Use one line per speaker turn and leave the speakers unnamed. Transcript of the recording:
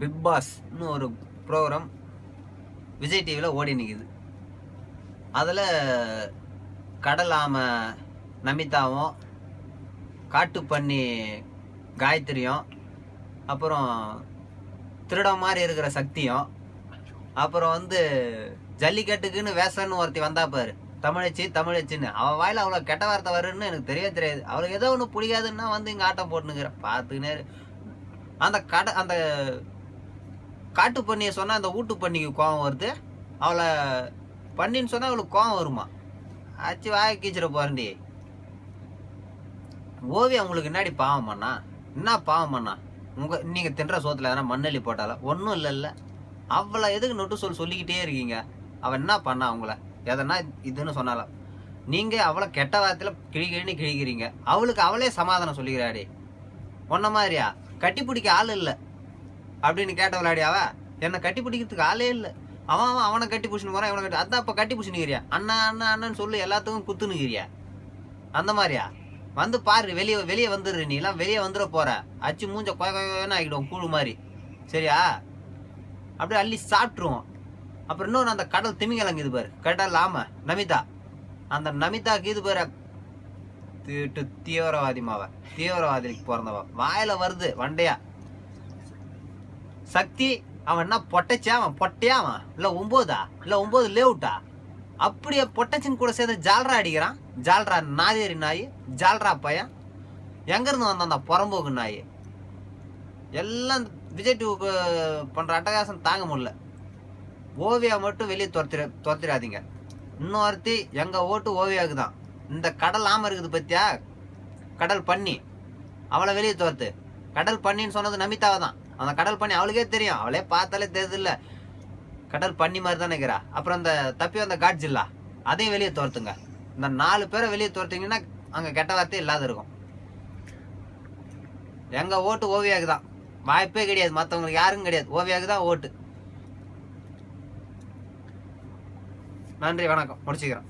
Big பாஸ்னு ஒரு program Vijay டிவியில் ஓடி நிற்குது. அதில் கடல் ஆமை நமிதாவும், காட்டுப்பன்னி காயத்ரியும், அப்புறம் திருடம் மாதிரி இருக்கிற சக்தியும், அப்புறம் ஜல்லிக்கட்டுக்குன்னு வேசன்னு ஒருத்தி வந்தா பாரு, தமிழச்சின்னு அவன் வாயில அவ்வளோ கெட்ட வார்த்தை வருன்னு எனக்கு தெரியவே தெரியாது. அவளுக்கு ஏதோ ஒன்று பிடிக்காதுன்னா இங்கே ஆட்டம் போட்டுனுங்கிறேன் பார்த்துக்கினே. அந்த காட்டு பண்ணியை சொன்னால் அந்த வீட்டு பண்ணிக்கு கோவம் வருது. அவளை பண்ணின்னு சொன்னால் அவளுக்கு கோவம் வருமா? ஆச்சு வாய கீச்சிட போறண்டி. ஓவியம் உங்களுக்கு என்னாடி பாவம் பண்ணா? என்ன பாவம் பண்ணா? நீங்கள் தின்ற சோத்தில் எதனா மண்ணெல்லி போட்டாலும் ஒன்றும் இல்லை. அவளை எதுக்கு நொட்டு சொல்லிக்கிட்டே இருக்கீங்க? அவள் என்ன பண்ணா அவங்கள? எதனா இதுன்னு சொன்னாலும் நீங்கள் அவளை கெட்ட வார்த்தையில் கிழிக்கிறீங்க. அவளுக்கு அவளே சமாதானம் சொல்லிக்கிறாடி. ஒன்ன மாதிரியா கட்டி பிடிக்க ஆள் இல்லை அப்படின்னு கேட்ட விளையாடி அவ என்னை கட்டி பிடிக்கிறதுக்கு ஆளே இல்லை. அவனை கட்டி பிடிச்சின்னு போறான், இவனை கட்டி. அதான் அப்போ கட்டி பிடிச்சினுக்கிறியா? அண்ணன்னு சொல்லி எல்லாத்துக்கும் குத்துனுக்கிறியா? அந்த மாதிரியா? பாரு, வெளியே வந்துடுற. நீ எல்லாம் வெளியே வந்துட போற. அச்சு மூஞ்ச கொயன்னு ஆகிடும் கூழு மாதிரி. சரியா? அப்படியே அள்ளி சாப்பிட்ருவோம். அப்புறம் இன்னொன்று அந்த கடல் திமிங்கலங்க இது பாரு, கடல் ஆமா நமிதா. அந்த நமிதாக்கு இது பாரு தீவிரவாதிக்கு பிறந்தவ. வாயில வருது வண்டையா. சக்தி அவன் என்ன பொட்டச்சா? அவன் பொட்டையா? அவன் இல்ல 9 இல்ல 9 லேவுட்டா? அப்படியே பொட்டச்சின்னு கூட சேர்ந்து ஜால்ரா அடிக்கிறான். ஜால்ரா நாதேரி நாய், ஜால்ரா பையன். எங்க இருந்து வந்தான் அந்த புறம்போக்கு நாய்? எல்லாம் விஜய் டிவிக்கு பண்ற அட்டகாசம் தாங்க முடியல. ஓவியா மட்டும் வெளியே துரத்திடாதீங்க. இன்னொருத்தி எங்க ஓட்டு ஓவியாவுக்கு தான். இந்த கடல் ஆமை இருக்குது பத்தியா, கடல் பண்ணி, அவளை வெளியே துரத்து. கடல் பண்ணின்னு சொன்னது நமிதாவை தான். அந்த கடல் பண்ணி அவளுக்கே தெரியும், அவளே பார்த்தாலே தெரியுது இல்ல, கடல் பண்ணி மாதிரி தான் நிற்கிறா. அப்புறம் அந்த தப்பி வந்த காட்ஜில்லா, அதையும் வெளியே துரத்துங்க. இந்த 4 பேரை வெளியே துரத்திங்கன்னா அங்கே கெட்ட வார்த்தை இல்லாத இருக்கும். எங்க ஓட்டு ஓவியாவுக்கு தான். வாய்ப்பே கிடையாது, மற்றவங்களுக்கு யாருக்கும் கிடையாது. ஓவியாவுக்கு தான் ஓட்டு. நன்றி, வணக்கம், முடிச்சுக்கிறேன்.